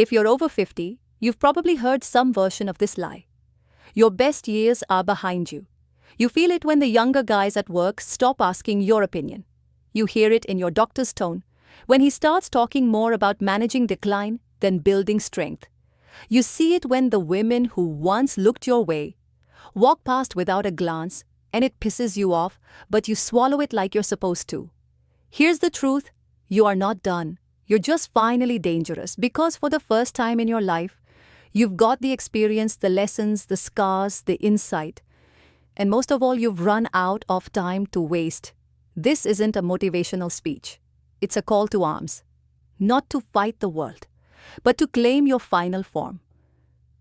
If you're over 50, you've probably heard some version of this lie. Your best years are behind you. You feel it when the younger guys at work stop asking your opinion. You hear it in your doctor's tone when he starts talking more about managing decline than building strength. You see it when the women who once looked your way walk past without a glance, and it pisses you off, but you swallow it like you're supposed to. Here's the truth: you are not done. You're just finally dangerous because for the first time in your life, you've got the experience, the lessons, the scars, the insight. And most of all, you've run out of time to waste. This isn't a motivational speech. It's a call to arms. Not to fight the world, but to claim your final form.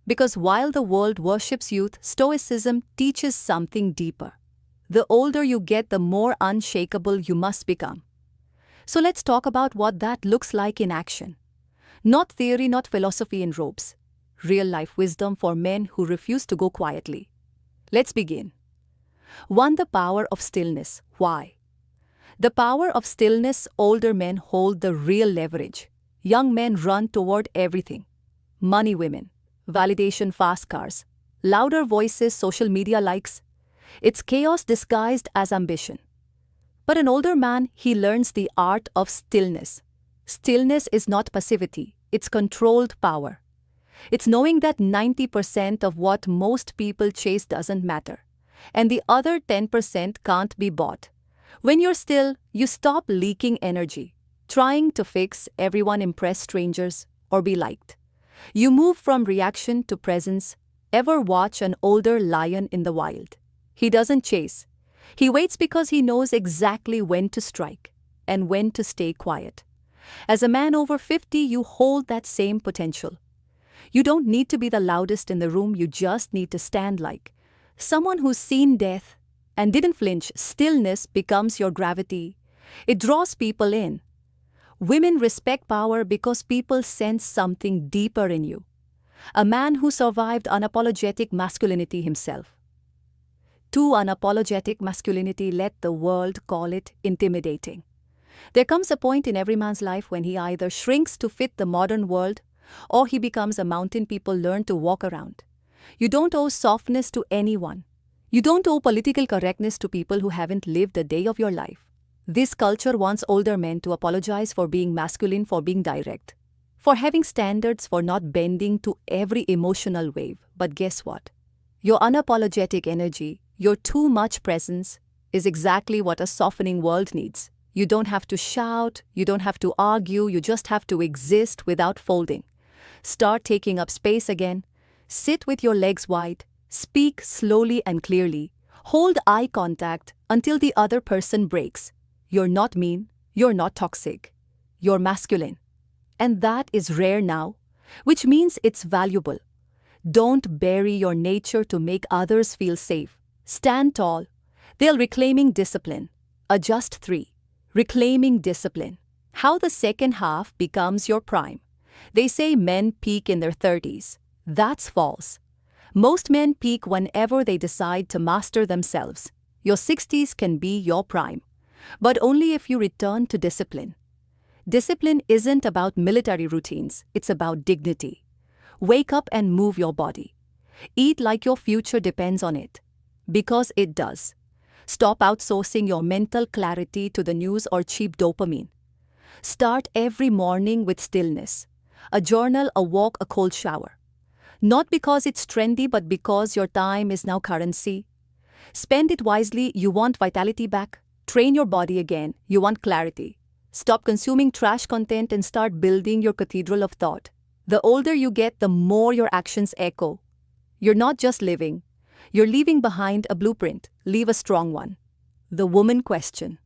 Because while the world worships youth, Stoicism teaches something deeper. The older you get, the more unshakable you must become. So let's talk about what that looks like in action. Not theory, not philosophy in robes. Real life wisdom for men who refuse to go quietly. Let's begin. 1. The power of stillness. Why? The power of stillness. Older men hold the real leverage. Young men run toward everything. Money, women, validation, fast cars, louder voices, social media likes. It's chaos disguised as ambition. But an older man, he learns the art of stillness. Stillness is not passivity, it's controlled power. It's knowing that 90% of what most people chase doesn't matter, and the other 10% can't be bought. When you're still, you stop leaking energy, trying to fix everyone, impress strangers, or be liked. You move from reaction to presence. Ever watch an older lion in the wild? He doesn't chase. He waits because he knows exactly when to strike and when to stay quiet. As a man over 50, you hold that same potential. You don't need to be the loudest in the room, you just need to stand like someone who's seen death and didn't flinch. Stillness becomes your gravity. It draws people in. Women respect power because people sense something deeper in you. A man who survived unapologetic masculinity himself. 2. Unapologetic masculinity. Let the world call it intimidating. There comes a point in every man's life when he either shrinks to fit the modern world or he becomes a mountain people learn to walk around. You don't owe softness to anyone. You don't owe political correctness to people who haven't lived a day of your life. This culture wants older men to apologize for being masculine, for being direct, for having standards, for not bending to every emotional wave. But guess what? Your unapologetic energy, your too much presence, is exactly what a softening world needs. You don't have to shout, you don't have to argue, you just have to exist without folding. Start taking up space again. Sit with your legs wide. Speak slowly and clearly. Hold eye contact until the other person breaks. You're not mean, you're not toxic. You're masculine. And that is rare now, which means it's valuable. Don't bury your nature to make others feel safe. Stand tall. They'll reclaiming discipline. Adjust 3. Reclaiming discipline. How the second half becomes your prime. They say men peak in their 30s. That's false. Most men peak whenever they decide to master themselves. Your 60s can be your prime, but only if you return to discipline. Discipline isn't about military routines, it's about dignity. Wake up and move your body. Eat like your future depends on it. Because it does. Stop outsourcing your mental clarity to the news or cheap dopamine. Start every morning with stillness. A journal, a walk, a cold shower. Not because it's trendy, but because your time is now currency. Spend it wisely. You want vitality back? Train your body again. You want clarity. Stop consuming trash content and start building your cathedral of thought. The older you get, the more your actions echo. You're not just living. You're leaving behind a blueprint. Leave a strong one. The woman question.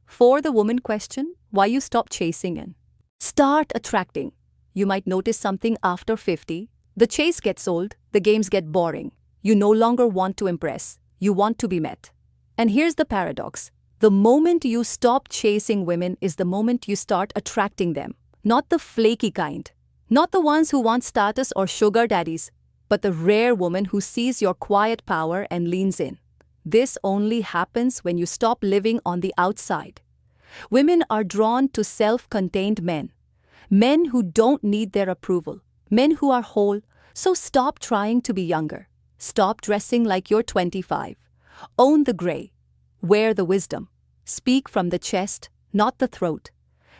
For the woman question, why you stop chasing and start attracting. You might notice something after 50. The chase gets old, the games get boring. You no longer want to impress. You want to be met. And here's the paradox. The moment you stop chasing women is the moment you start attracting them. Not the flaky kind. Not the ones who want status or sugar daddies, but the rare woman who sees your quiet power and leans in. This only happens when you stop living on the outside. Women are drawn to self-contained men. Men who don't need their approval. Men who are whole, so stop trying to be younger. Stop dressing like you're 25. Own the gray. Wear the wisdom. Speak from the chest, not the throat.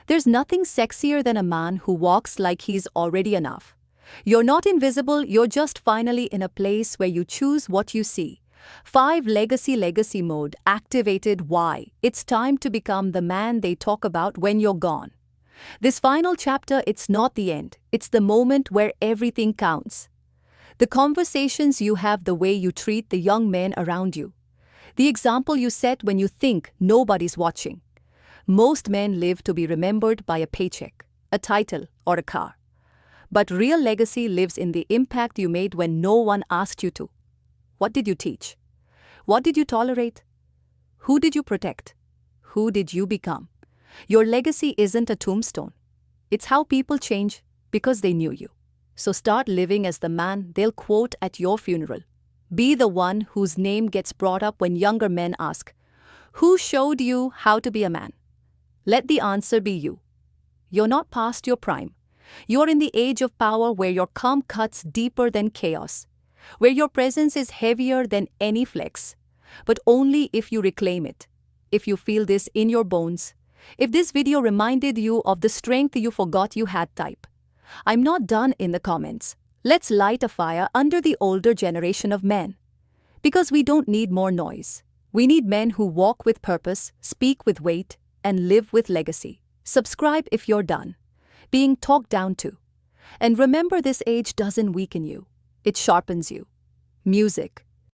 There's nothing sexier than a man who walks like he's already enough. You're not invisible, you're just finally in a place where you choose what you see. 5. Legacy mode activated. Why? It's time to become the man they talk about when you're gone. This final chapter, it's not the end. It's the moment where everything counts. The conversations you have, the way you treat the young men around you. The example you set when you think nobody's watching. Most men live to be remembered by a paycheck, a title, or a car. But real legacy lives in the impact you made when no one asked you to. What did you teach? What did you tolerate? Who did you protect? Who did you become? Your legacy isn't a tombstone. It's how people change because they knew you. So start living as the man they'll quote at your funeral. Be the one whose name gets brought up when younger men ask, "Who showed you how to be a man?" Let the answer be you. You're not past your prime. You're in the age of power where your calm cuts deeper than chaos, where your presence is heavier than any flex, but only if you reclaim it. If you feel this in your bones, if this video reminded you of the strength you forgot you had, type "I'm not done" in the comments. Let's light a fire under the older generation of men. Because we don't need more noise. We need men who walk with purpose, speak with weight, and live with legacy. Subscribe if you're done being talked down to. And remember, this age doesn't weaken you. It sharpens you. Music,